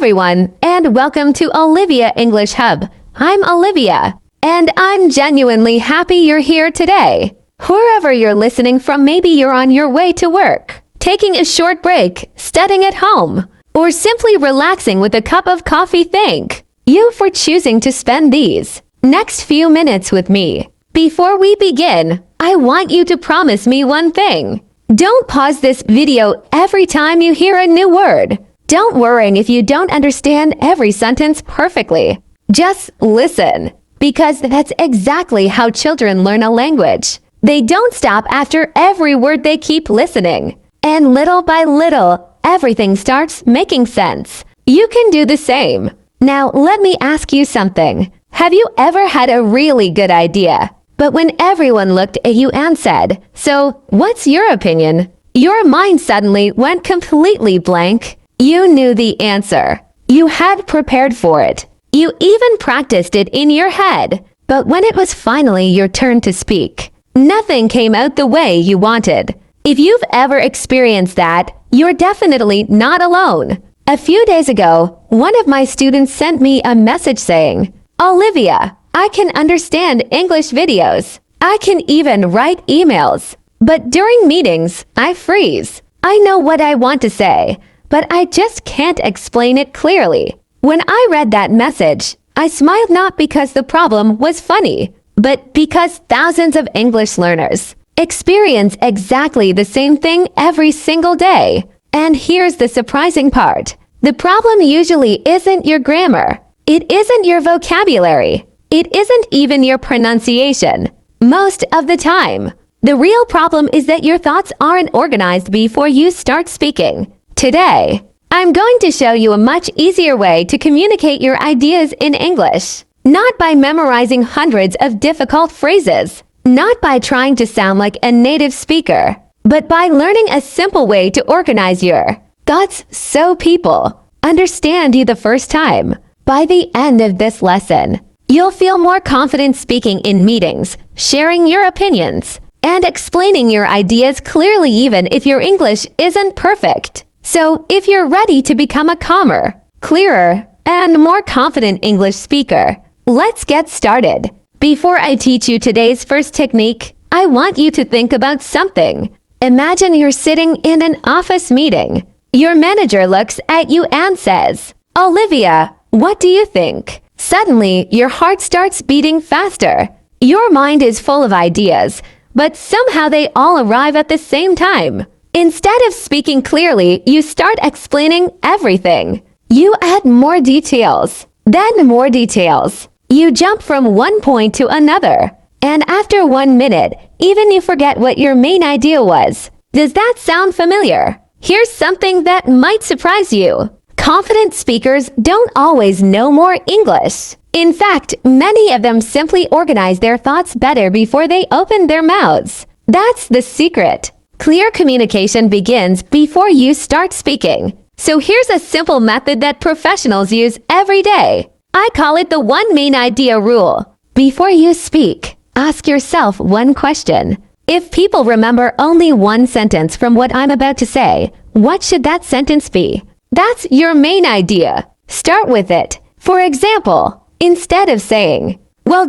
everyone, and welcome to Olivia English Hub. I'm Olivia, and I'm genuinely happy you're here today. Wherever you're listening from, maybe you're on your way to work, taking a short break, studying at home, or simply relaxing with a cup of coffee. Thank you for choosing to spend these next few minutes with me. Before we begin, I want you to promise me one thing. Don't pause this video every time you hear a new word. Don't worry if you don't understand every sentence perfectly. Just listen, because that's exactly how children learn a language. They don't stop after every word, they keep listening. And little by little, everything starts making sense. You can do the same. Now, let me ask you something. Have you ever had a really good idea, but when everyone looked at you and said, "So, what's your opinion?" your mind suddenly went completely blank? You knew the answer. You had prepared for it. You even practiced it in your head. But when it was finally your turn to speak, nothing came out the way you wanted. If you've ever experienced that, you're definitely not alone. A few days ago, one of my students sent me a message saying, "Olivia, I can understand English videos. I can even write emails. But during meetings, I freeze. I know what I want to say, but I just can't explain it clearly." When I read that message, I smiled not because the problem was funny, but because thousands of English learners experience exactly the same thing every single day. And here's the surprising part. The problem usually isn't your grammar. It isn't your vocabulary. It isn't even your pronunciation. Most of the time, the real problem is that your thoughts aren't organized before you start speaking. Today, I'm going to show you a much easier way to communicate your ideas in English. Not by memorizing hundreds of difficult phrases, not by trying to sound like a native speaker, but by learning a simple way to organize your thoughts so people understand you the first time. By the end of this lesson, you'll feel more confident speaking in meetings, sharing your opinions, and explaining your ideas clearly even if your English isn't perfect. So, if you're ready to become a calmer, clearer, and more confident English speaker, let's get started. Before I teach you today's first technique, I want you to think about something. Imagine you're sitting in an office meeting. Your manager looks at you and says, "Olivia, what do you think?" Suddenly, your heart starts beating faster. Your mind is full of ideas, but somehow they all arrive at the same time. Instead of speaking clearly, you start explaining everything. You add more details, then more details. You jump from one point to another. And after 1 minute, even you forget what your main idea was. Does that sound familiar? Here's something that might surprise you. Confident speakers don't always know more English. In fact, many of them simply organize their thoughts better before they open their mouths. That's the secret. Clear communication begins before you start speaking. So here's a simple method that professionals use every day. I call it the one main idea rule. Before you speak, ask yourself one question. If people remember only one sentence from what I'm about to say, what should that sentence be? That's your main idea. Start with it. For example, instead of saying, "Well,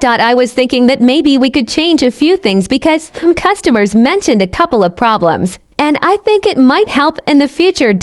I was thinking that maybe we could change a few things because some customers mentioned a couple of problems, and I think it might help in the future,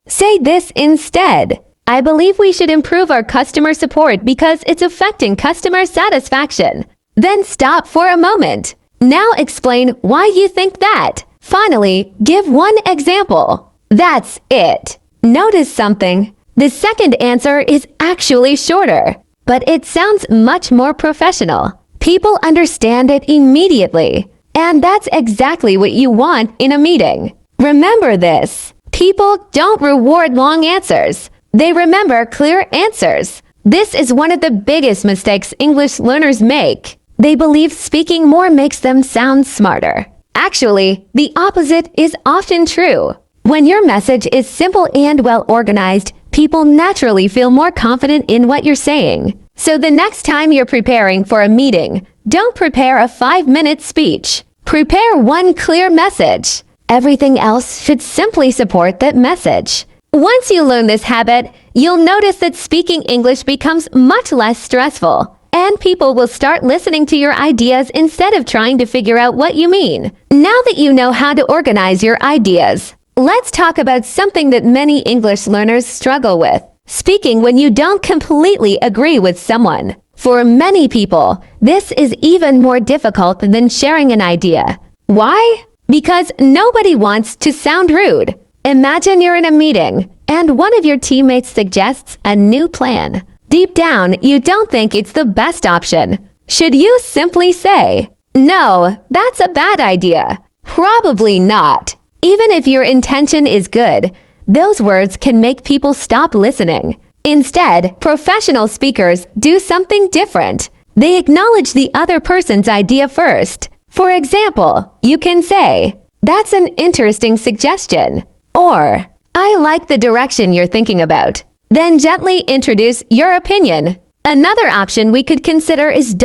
Say this instead. "I believe we should improve our customer support because it's affecting customer satisfaction." Then stop for a moment. Now explain why you think that. Finally, give one example. That's it. Notice something. The second answer is actually shorter, but it sounds much more professional. People understand it immediately. And that's exactly what you want in a meeting. Remember this. People don't reward long answers. They remember clear answers. This is one of the biggest mistakes English learners make. They believe speaking more makes them sound smarter. Actually, the opposite is often true. When your message is simple and well organized, people naturally feel more confident in what you're saying. So the next time you're preparing for a meeting, don't prepare a 5-minute speech. Prepare one clear message. Everything else should simply support that message. Once you learn this habit, you'll notice that speaking English becomes much less stressful, and people will start listening to your ideas instead of trying to figure out what you mean. Now that you know how to organize your ideas, let's talk about something that many English learners struggle with: speaking when you don't completely agree with someone. For many people, this is even more difficult than sharing an idea. Why? Because nobody wants to sound rude. Imagine you're in a meeting, and one of your teammates suggests a new plan. Deep down, you don't think it's the best option. Should you simply say, "No, that's a bad idea"? Probably not. Even if your intention is good, those words can make people stop listening. Instead, professional speakers do something different. They acknowledge the other person's idea first. For example, you can say, "That's an interesting suggestion," or "I like the direction you're thinking about." Then gently introduce your opinion. Another option we could consider is ...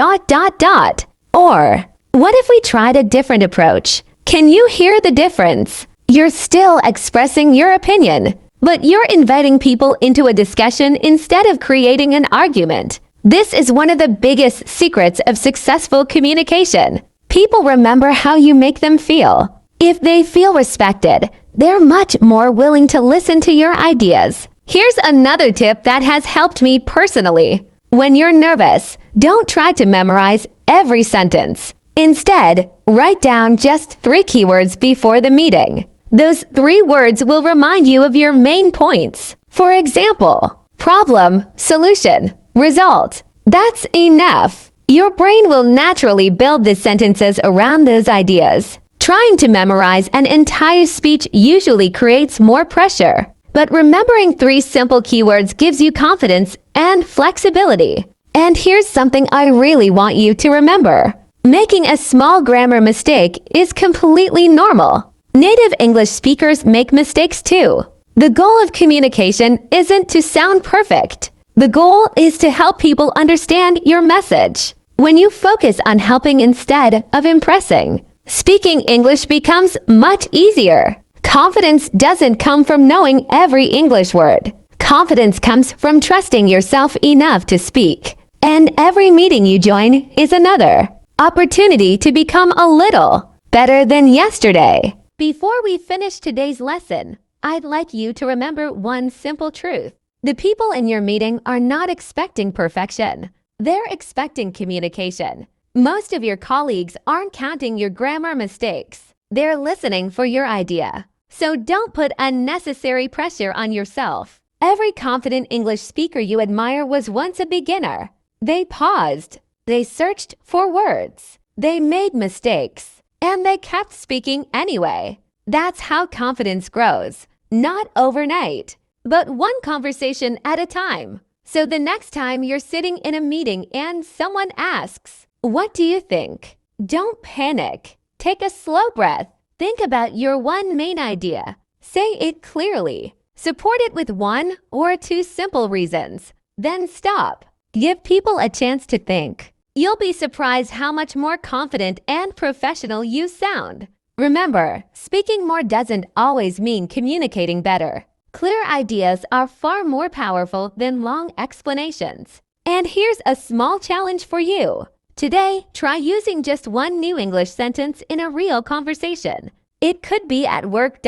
Or, what if we tried a different approach? Can you hear the difference? You're still expressing your opinion, but you're inviting people into a discussion instead of creating an argument. This is one of the biggest secrets of successful communication. People remember how you make them feel. If they feel respected, they're much more willing to listen to your ideas. Here's another tip that has helped me personally. When you're nervous, don't try to memorize every sentence. Instead, write down just 3 keywords before the meeting. Those 3 words will remind you of your main points. For example, problem, solution, result. That's enough. Your brain will naturally build the sentences around those ideas. Trying to memorize an entire speech usually creates more pressure, but remembering 3 simple keywords gives you confidence and flexibility. And here's something I really want you to remember. Making a small grammar mistake is completely normal. Native English speakers make mistakes too. The goal of communication isn't to sound perfect. The goal is to help people understand your message. When you focus on helping instead of impressing, speaking English becomes much easier. Confidence doesn't come from knowing every English word. Confidence comes from trusting yourself enough to speak. And every meeting you join is another opportunity to become a little better than yesterday. Before we finish today's lesson, I'd like you to remember one simple truth. The people in your meeting are not expecting perfection. They're expecting communication. Most of your colleagues aren't counting your grammar mistakes. They're listening for your idea. So don't put unnecessary pressure on yourself. Every confident English speaker you admire was once a beginner. They paused. They searched for words. They made mistakes. And they kept speaking anyway. That's how confidence grows. Not overnight, but one conversation at a time. So the next time you're sitting in a meeting and someone asks, "What do you think?" Don't panic. Take a slow breath. Think about your one main idea. Say it clearly. Support it with 1 or 2 simple reasons. Then stop. Give people a chance to think. You'll be surprised how much more confident and professional you sound. Remember, speaking more doesn't always mean communicating better. Clear ideas are far more powerful than long explanations. And here's a small challenge for you. Today, try using just 1 new English sentence in a real conversation. It could be at work ...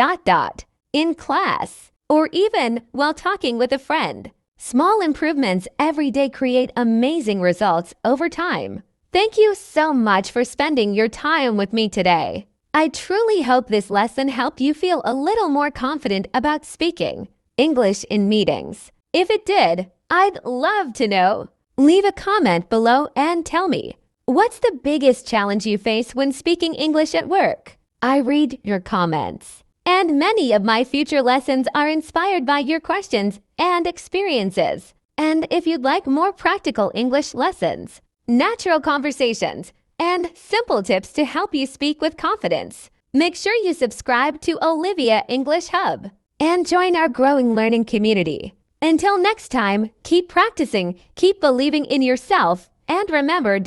in class, or even while talking with a friend. Small improvements every day create amazing results over time. Thank you so much for spending your time with me today. I truly hope this lesson helped you feel a little more confident about speaking English in meetings. If it did, I'd love to know. Leave a comment below and tell me, what's the biggest challenge you face when speaking English at work? I read your comments. And many of my future lessons are inspired by your questions and experiences. And if you'd like more practical English lessons, natural conversations, and simple tips to help you speak with confidence, make sure you subscribe to Olivia English Hub and join our growing learning community. Until next time, keep practicing, keep believing in yourself, and remember ...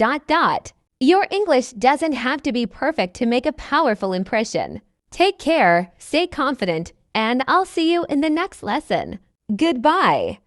Your English doesn't have to be perfect to make a powerful impression. Take care, stay confident, and I'll see you in the next lesson. Goodbye.